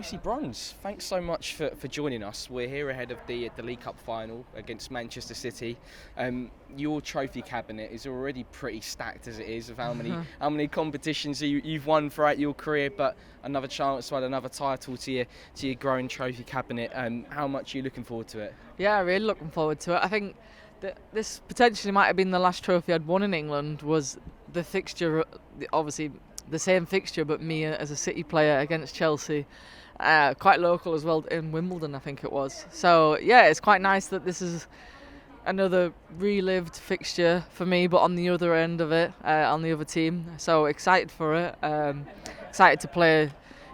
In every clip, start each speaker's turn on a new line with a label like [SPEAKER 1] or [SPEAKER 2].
[SPEAKER 1] Lucy Bruns, thanks so much for joining us. We're here ahead of the League Cup final against Manchester City. Your trophy cabinet is already pretty stacked as it is of how many competitions you've won throughout your career, but another chance to add another title to your growing trophy cabinet. How much are you looking forward to it?
[SPEAKER 2] Yeah, really looking forward to it. I think that this potentially might have been the last trophy I'd won in England. Was the fixture, obviously the same fixture, but me as a City player against Chelsea, quite local as well, in Wimbledon I think it was. So yeah, it's quite nice that this is another relived fixture for me, but on the other end of it, on the other team. So excited for it. Excited to play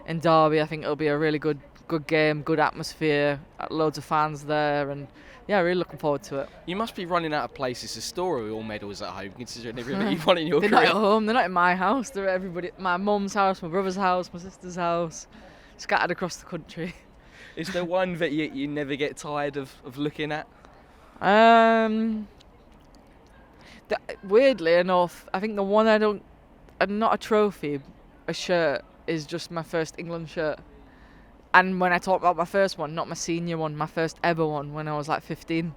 [SPEAKER 2] in Derby. I think it'll be a really good game, good atmosphere, loads of fans there, and yeah, really looking forward to it.
[SPEAKER 1] You must be running out of places to store all your medals at home, considering everything you've won in your
[SPEAKER 2] They're
[SPEAKER 1] career.
[SPEAKER 2] not at home, they're not in my house, they're at everybody, my mum's house, my brother's house, my sister's house, scattered across the country.
[SPEAKER 1] Is there one that you never get tired of looking at?
[SPEAKER 2] Weirdly enough, I think the one not a trophy, a shirt, is just my first England shirt. And when I talk about my first one, not my senior one, my first ever one when I was like 15,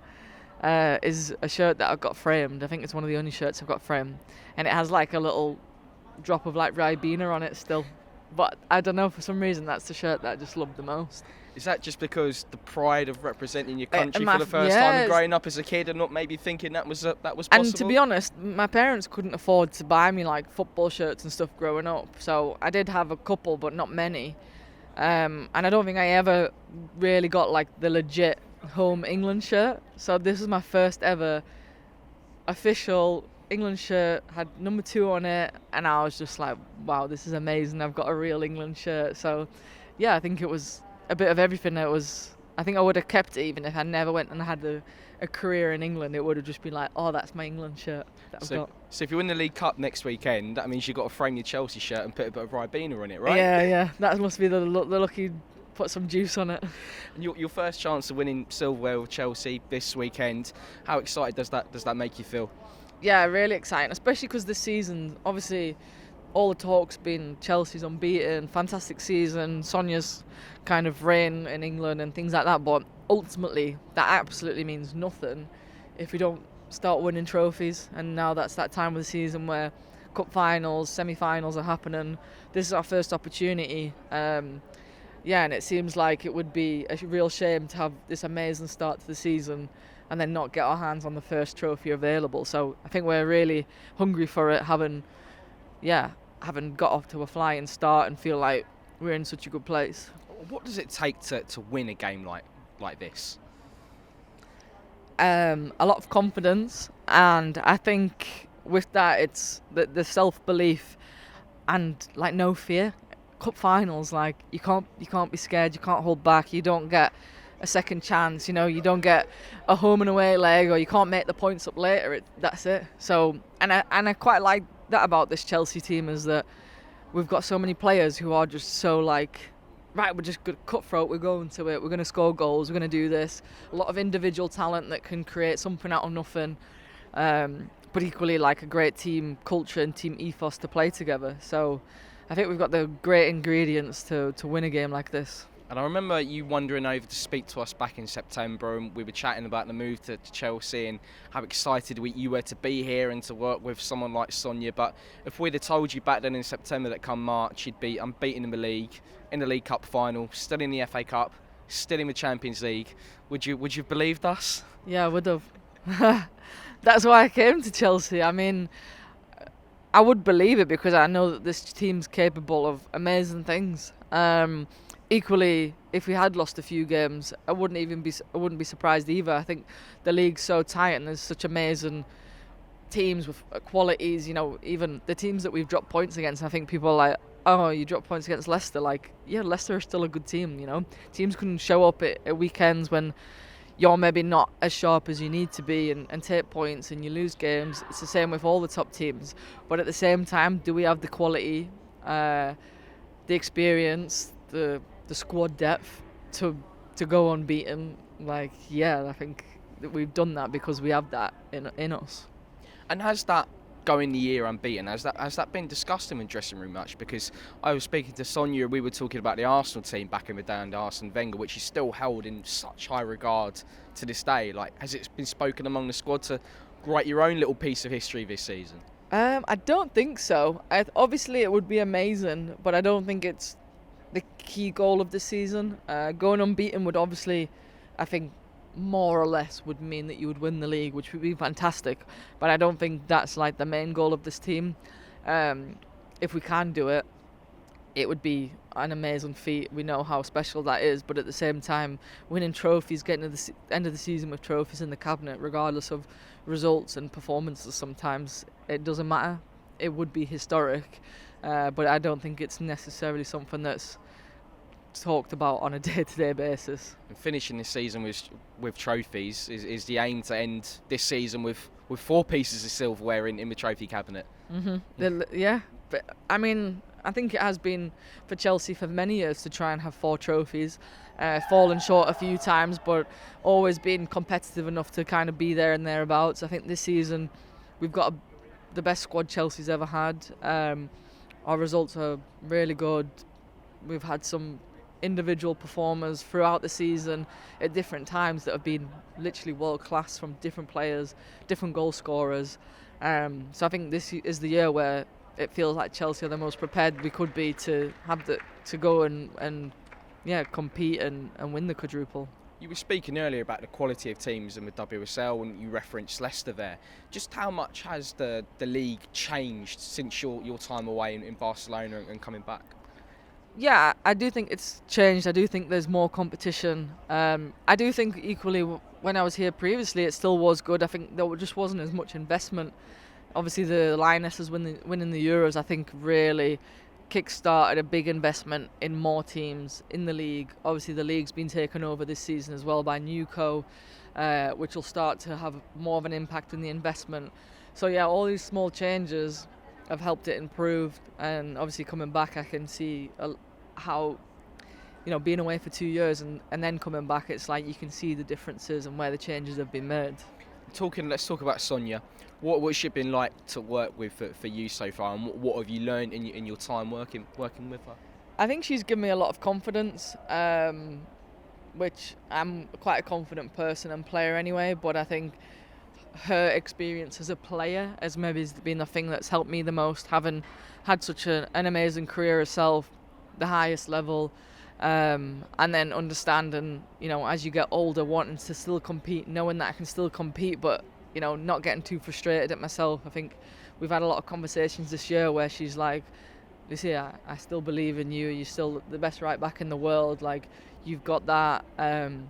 [SPEAKER 2] is a shirt that I've got framed. I think it's one of the only shirts I've got framed. And it has like a little drop of like Ribena on it still. But I don't know, for some reason that's the shirt that I just love the most.
[SPEAKER 1] Is that just because the pride of representing your country for the first time, growing up as a kid and not maybe thinking that was possible?
[SPEAKER 2] And to be honest, my parents couldn't afford to buy me like football shirts and stuff growing up. So I did have a couple, but not many. And I don't think I ever really got like the legit home England shirt. So this is my first ever official England shirt, had number 2 on it, and I was just like, wow, this is amazing, I've got a real England shirt. So yeah, I think it was a bit of everything. I think I would have kept it even if I never went and had a career in England. It would have just been like, oh, that's my England shirt that I've got.
[SPEAKER 1] So if you win the League Cup next weekend, that means you've got to frame your Chelsea shirt and put a bit of Ribena on it, right?
[SPEAKER 2] Yeah, that must be the lucky, put some juice on it.
[SPEAKER 1] And your first chance of winning silverware with Chelsea this weekend, how excited does that make you feel?
[SPEAKER 2] Yeah, really exciting, especially because this season, obviously, all the talk's been Chelsea's unbeaten, fantastic season, Sonia's kind of reign in England and things like that, but ultimately that absolutely means nothing if we don't start winning trophies. And now that's that time of the season where cup finals, semi-finals are happening. This is our first opportunity. And it seems like it would be a real shame to have this amazing start to the season and then not get our hands on the first trophy available. So I think we're really hungry for it, having got off to a flying start and feel like we're in such a good place.
[SPEAKER 1] What does it take to win a game like this?
[SPEAKER 2] A lot of confidence, and I think with that it's the self-belief and like no fear. Cup finals, like you can't be scared, you can't hold back, you don't get a second chance, you don't get a home and away leg, or you can't make the points up later. That's it. So and I quite like that about this Chelsea team, is that we've got so many players who are just so like, right, we're just good, cutthroat, we're going to it, we're going to score goals, we're going to do this. A lot of individual talent that can create something out of nothing, but equally like a great team culture and team ethos to play together. So I think we've got the great ingredients to win a game like this.
[SPEAKER 1] And I remember you wandering over to speak to us back in September, and we were chatting about the move to Chelsea and how excited you were to be here and to work with someone like Sonia. But if we'd have told you back then in September that come March you'd be unbeaten in the league, in the League Cup final, still in the FA Cup, still in the Champions League, would you have believed us?
[SPEAKER 2] Yeah, I would have. That's why I came to Chelsea. I mean, I would believe it because I know that this team's capable of amazing things. Equally, if we had lost a few games, I wouldn't be surprised either. I think the league's so tight and there's such amazing teams with qualities. Even the teams that we've dropped points against, I think people are like, oh, you dropped points against Leicester. Like, yeah, Leicester are still a good team. Teams can show up at weekends when you're maybe not as sharp as you need to be and take points and you lose games. It's the same with all the top teams. But at the same time, do we have the quality, the experience, the squad depth to go unbeaten? Like, yeah, I think that we've done that because we have that in us.
[SPEAKER 1] And has that going the year unbeaten. Has that been discussed in the dressing room much? Because I was speaking to Sonia, we were talking about the Arsenal team back in the day under Arsene Wenger, which is still held in such high regard to this day. Like, has it been spoken among the squad to write your own little piece of history this season?
[SPEAKER 2] I don't think so. Obviously, it would be amazing, but I don't think it's the key goal of the season. Going unbeaten would obviously, I think, more or less would mean that you would win the league, which would be fantastic. But I don't think that's like the main goal of this team. If we can do it, it would be an amazing feat. We know how special that is, but at the same time, winning trophies, getting to the end of the season with trophies in the cabinet, regardless of results and performances, sometimes it doesn't matter. It would be historic, but I don't think it's necessarily something that's talked about on a day-to-day basis.
[SPEAKER 1] And finishing this season with trophies is the aim to end this season with 4 pieces of silverware in the trophy cabinet.
[SPEAKER 2] Yeah, but I mean, I think it has been for Chelsea for many years to try and have 4 trophies, fallen short a few times, but always been competitive enough to kind of be there and thereabouts. I think this season we've got the best squad Chelsea's ever had. Our results are really good. We've had some individual performers throughout the season at different times that have been literally world class, from different players, different goal scorers. So I think this is the year where it feels like Chelsea are the most prepared we could be to have to go and compete and win the quadruple.
[SPEAKER 1] You were speaking earlier about the quality of teams in the WSL, and you referenced Leicester there. Just how much has the league changed since your time away in Barcelona and coming back?
[SPEAKER 2] Yeah, I do think it's changed. I do think there's more competition. I do think equally when I was here previously, it still was good. I think there just wasn't as much investment. Obviously, the Lionesses winning the Euros, I think, really kick-started a big investment in more teams in the league. Obviously, the league's been taken over this season as well by Newco, which will start to have more of an impact in the investment. So yeah, all these small changes have helped it improve, and obviously coming back I can see how, being away for 2 years and then coming back, it's like you can see the differences and where the changes have been made.
[SPEAKER 1] Let's talk about Sonia. What's it been like to work with for you so far, and what have you learned in your time working with her?
[SPEAKER 2] I think she's given me a lot of confidence, which I'm quite a confident person and player anyway, but I think her experience as a player has maybe been the thing that's helped me the most, having had such an amazing career herself, the highest level, and then understanding, as you get older, wanting to still compete, knowing that I can still compete, but not getting too frustrated at myself. I think we've had a lot of conversations this year where she's like, Lucy, I still believe in you. You're still the best right back in the world. Like, you've got that, and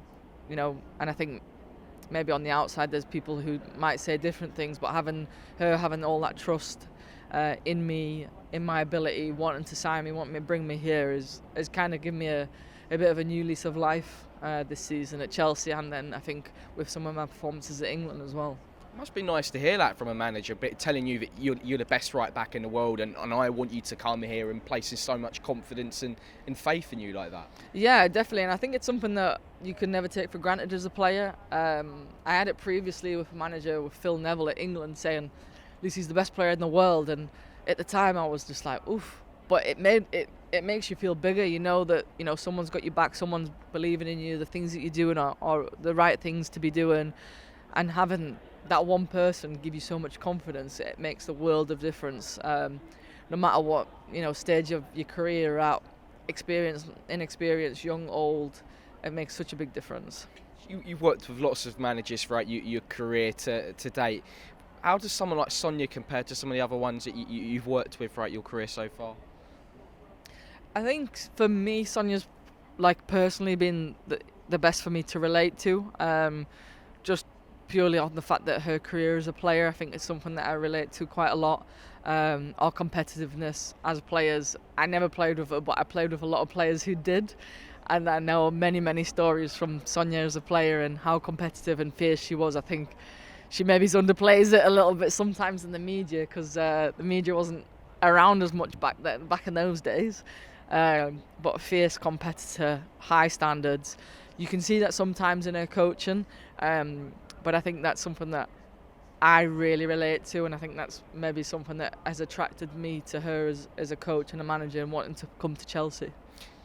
[SPEAKER 2] I think maybe on the outside there's people who might say different things, but having all that trust in me, in my ability, wanting to sign me, wanting to bring me here has kind of given me a bit of a new lease of life this season at Chelsea, and then I think with some of my performances at England as well.
[SPEAKER 1] It must be nice to hear that from a manager, but telling you that you're the best right back in the world, and I want you to come here, and placing so much confidence and faith in you like that.
[SPEAKER 2] Yeah, definitely, and I think it's something that you can never take for granted as a player. I had it previously with a manager, with Phil Neville at England, saying Lucy's the best player in the world, and at the time I was just like, oof. But it makes you feel bigger. You know that someone's got your back, someone's believing in you, the things that you're doing are the right things to be doing, and having that one person give you so much confidence, it makes the world of difference. No matter what stage of your career you're at, experience, inexperience, young, old, it makes such a big difference.
[SPEAKER 1] You've worked with lots of managers throughout your career to date. How does someone like Sonia compare to some of the other ones that you've worked with throughout your career so far?
[SPEAKER 2] I think for me, Sonia's personally been the best for me to relate to. Just purely on the fact that her career as a player, I think it's something that I relate to quite a lot. Our competitiveness as players. I never played with her, but I played with a lot of players who did. And I know many stories from Sonia as a player and how competitive and fierce she was. I think she maybe underplays it a little bit sometimes in the media, because the media wasn't around as much back in those days. But a fierce competitor, high standards. You can see that sometimes in her coaching. But I think that's something that I really relate to, and I think that's maybe something that has attracted me to her as a coach and a manager and wanting to come to Chelsea.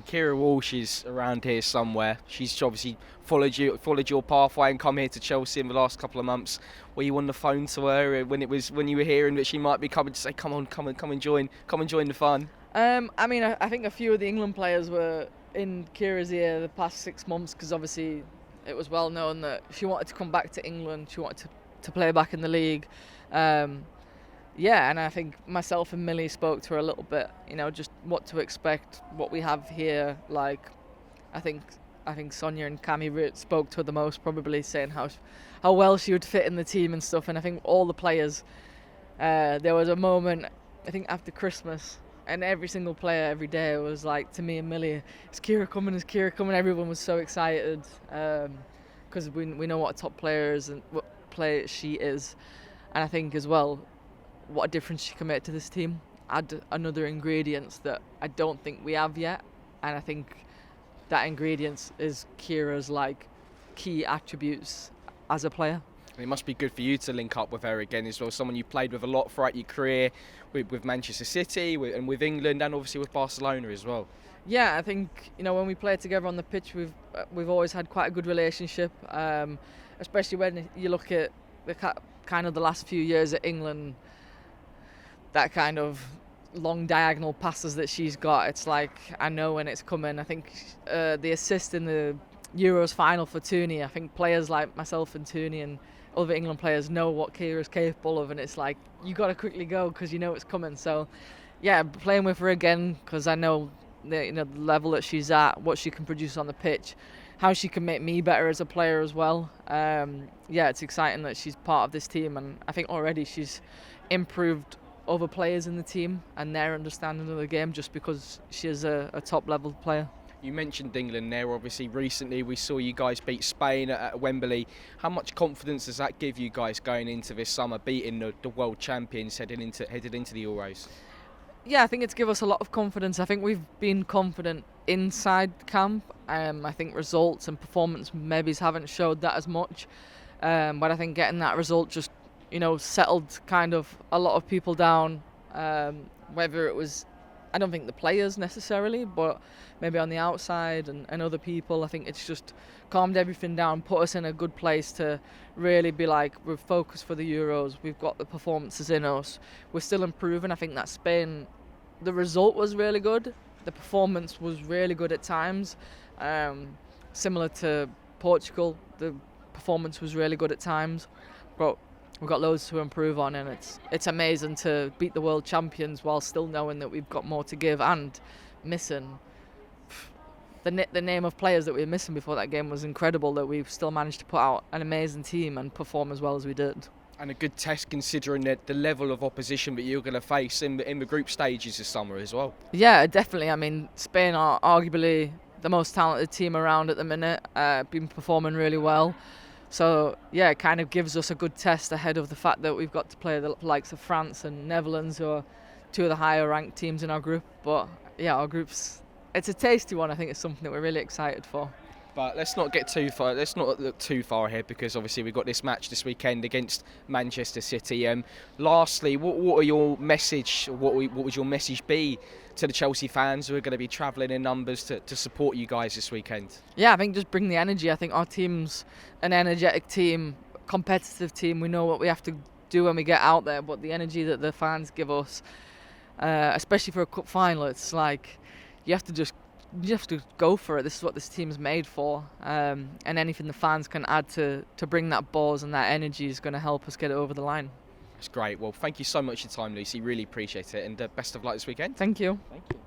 [SPEAKER 1] Keira Walsh is around here somewhere. She's obviously followed your pathway and come here to Chelsea in the last couple of months. Were you on the phone to her when you were hearing that she might be coming to say, come and join the fun?
[SPEAKER 2] I mean, I think a few of the England players were in Keira's ear the past 6 months, because obviously it was well known that she wanted to come back to England. She wanted to play back in the league. Yeah, and I think myself and Millie spoke to her a little bit, just what to expect, what we have here. Like, I think Sonia and Cammy spoke to her the most, probably saying how well she would fit in the team and stuff. And I think all the players, there was a moment, I think after Christmas, and every single player every day was like to me and Millie, is Keira coming? Everyone was so excited, because we know what a top player is and what player she is. And I think as well, what a difference she can make to this team. Add another ingredients that I don't think we have yet, and I think that ingredients is Keira's key attributes as a player.
[SPEAKER 1] And it must be good for you to link up with her again as well, someone you played with a lot throughout your career, with Manchester City and with England, and obviously with Barcelona as well.
[SPEAKER 2] Yeah, I think when we play together on the pitch, we've always had quite a good relationship, especially when you look at the last few years at England. That kind of long diagonal passes that she's got, it's like I know when it's coming. I think the assist in the Euros final for Tooney, I think players like myself and Tooney and other England players know what Keira's capable of, and it's like you got to quickly go because you know it's coming. So yeah, playing with her again, because I know the level that she's at, what she can produce on the pitch, how she can make me better as a player as well. Yeah, it's exciting that she's part of this team, and I think already she's improved other players in the team and their understanding of the game just because she is a top level player.
[SPEAKER 1] You mentioned England there. Obviously recently we saw you guys beat Spain at Wembley. How much confidence does that give you guys going into this summer, beating the world champions headed into the Euros?
[SPEAKER 2] Yeah, I think it's given us a lot of confidence. I think we've been confident inside camp. I think results and performance maybe haven't showed that as much, but I think getting that result just settled kind of a lot of people down, whether it was, I don't think the players necessarily, but maybe on the outside and other people. I think it's just calmed everything down, put us in a good place to really be like, we're focused for the Euros, we've got the performances in us, we're still improving. I think that Spain, the result was really good, the performance was really good at times, similar to Portugal, the performance was really good at times, but we've got loads to improve on, and it's amazing to beat the world champions while still knowing that we've got more to give and missing. The name of players that we were missing before that game was incredible, that we've still managed to put out an amazing team and perform as well as we did.
[SPEAKER 1] And a good test considering the level of opposition that you're going to face in the group stages this summer as well.
[SPEAKER 2] Yeah, definitely. I mean, Spain are arguably the most talented team around at the minute, been performing really well. So yeah, it kind of gives us a good test ahead of the fact that we've got to play the likes of France and Netherlands, who are two of the higher ranked teams in our group. But yeah, our group's, it's a tasty one. I think it's something that we're really excited for.
[SPEAKER 1] But let's not get too far. Let's not look too far ahead, because obviously we've got this match this weekend against Manchester City. Lastly, what are your message? What would your message be to the Chelsea fans who are going to be travelling in numbers to support you guys this weekend?
[SPEAKER 2] Yeah, I think just bring the energy. I think our team's an energetic team, competitive team. We know what we have to do when we get out there, but the energy that the fans give us, especially for a cup final, it's like you have to go for it. This is what this team's made for, and anything the fans can add to bring that buzz and that energy is going to help us get it over the line.
[SPEAKER 1] That's great. Well, thank you so much for your time, Lucy. Really appreciate it, and best of luck this weekend.
[SPEAKER 2] Thank you.
[SPEAKER 1] Thank you.